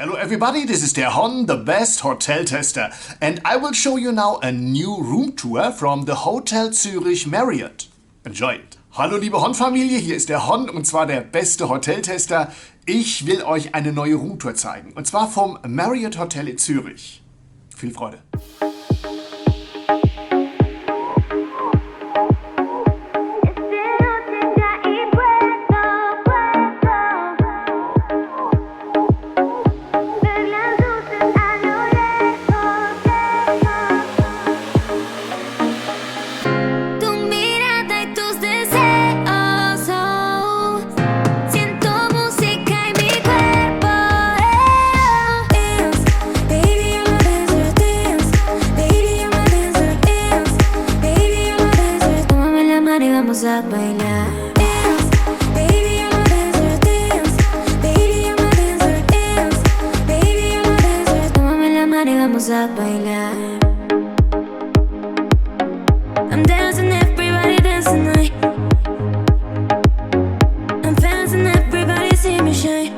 Hello everybody, this is der Hon, the best hotel tester, and I will show you now a new room tour from the Hotel Zürich Marriott. Enjoy it! Hallo liebe Hon-Familie, hier ist der Hon und zwar der beste Hoteltester. Ich will euch eine neue Roomtour zeigen und zwar vom Marriott Hotel in Zürich. Viel Freude! A bailar. Dance, baby, I'm a dancer. Dance, baby, I'm a dancer. Dance, baby, I'm a dancer. Tómame la mano y vamos a bailar. I'm dancing, everybody dance tonight. I'm dancing, everybody see me shine.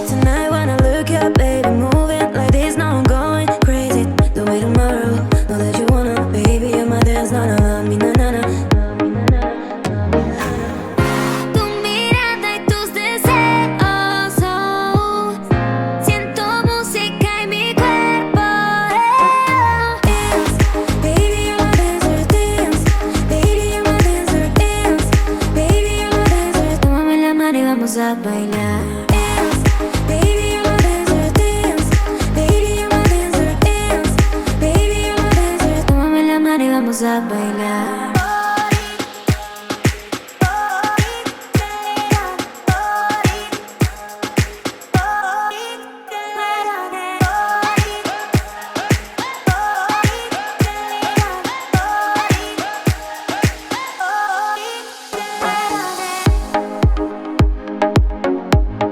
Tonight when I look up, baby, move it like this. Now I'm going crazy. The way tomorrow, know that you wanna, baby, you're my dance, not a love me, na na na. Tu mirada y tus deseos, siento música en mi cuerpo. Dance, baby, I'm a dancer. Dance, baby, I'm a dancer. Dance, baby, I'm a dancer. Tómame la mano y vamos a bailar. Dance, baby, I'm a dancer. Dance, baby, I'm a dancer. Dance, baby, I'm a dancer. Tómame la mano y vamos a bailar.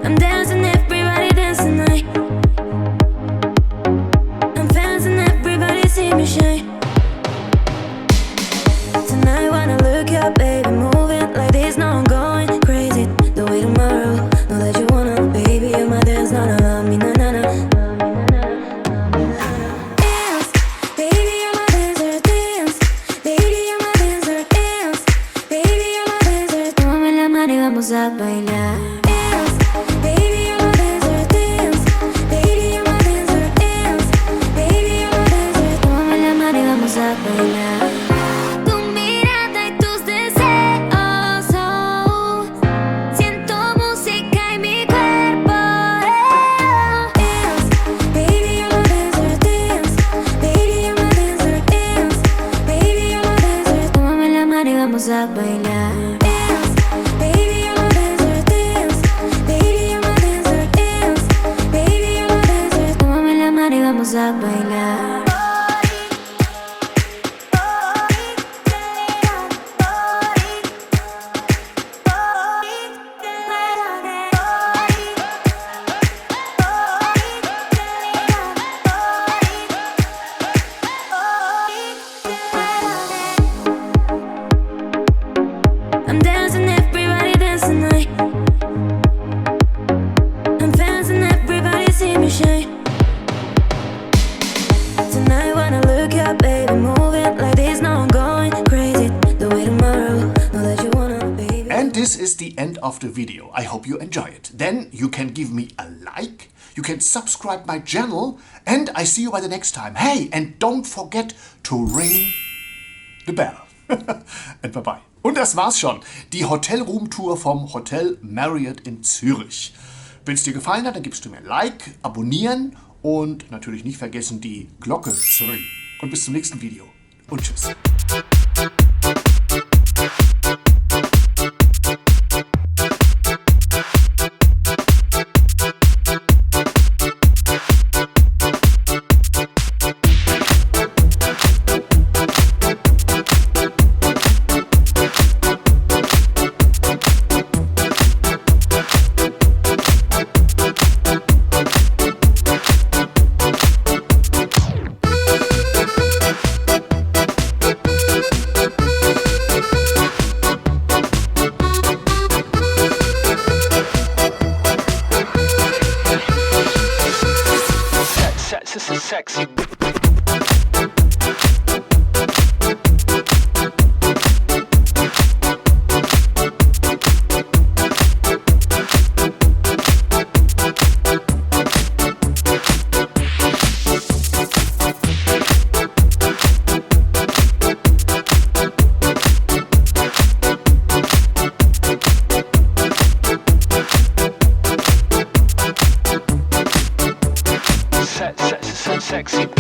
I'm dancing, everybody dance tonight. I'm dancing, everybody see me shine. Tonight when I look up, baby, move it like this. Now I'm going crazy. The way tomorrow, know that you wanna, baby, you're my dance, not a love me, na na na. Dance, baby, I'm a dancer. Dance, baby, I'm a dancer. Dance, baby, I'm a dancer. Tómame la mano y vamos a bailar. Dance, baby, I'm a dancer. Dance, baby, I'm a dancer. Dance, baby, I'm a dancer. Tómame la mano y vamos a bailar. Tu mirada y tus deseos, siento música en mi cuerpo. Dance, baby, I'm a dancer. Dance, baby, I'm a dancer. Dance, baby, I'm a dancer. Tómame la mano y vamos a bailar. Dance, baby, I'm a dancer. Dance, baby, I'm a dancer. Dance, baby, I'm a dancer. Tómame la mano y vamos a bailar. I'm dancing, everybody dance tonight. I'm dancing, everybody see me shine. Tonight when I look up, baby, move it like this. Now I'm going crazy. The way tomorrow, know that you wanna, baby. And this is the end of the video. I hope you enjoy it. Then you can give me a like, you can subscribe my channel, and I see you by the next time. Hey, and don't forget to ring the bell. And bye-bye. Und das war's schon. Die Hotel-Room-Tour vom Hotel Marriott in Zürich. Wenn es dir gefallen hat, dann gibst du mir ein Like, abonnieren und natürlich nicht vergessen, die Glocke zu ringen. Und bis zum nächsten Video. Und tschüss. sexy. Sexy.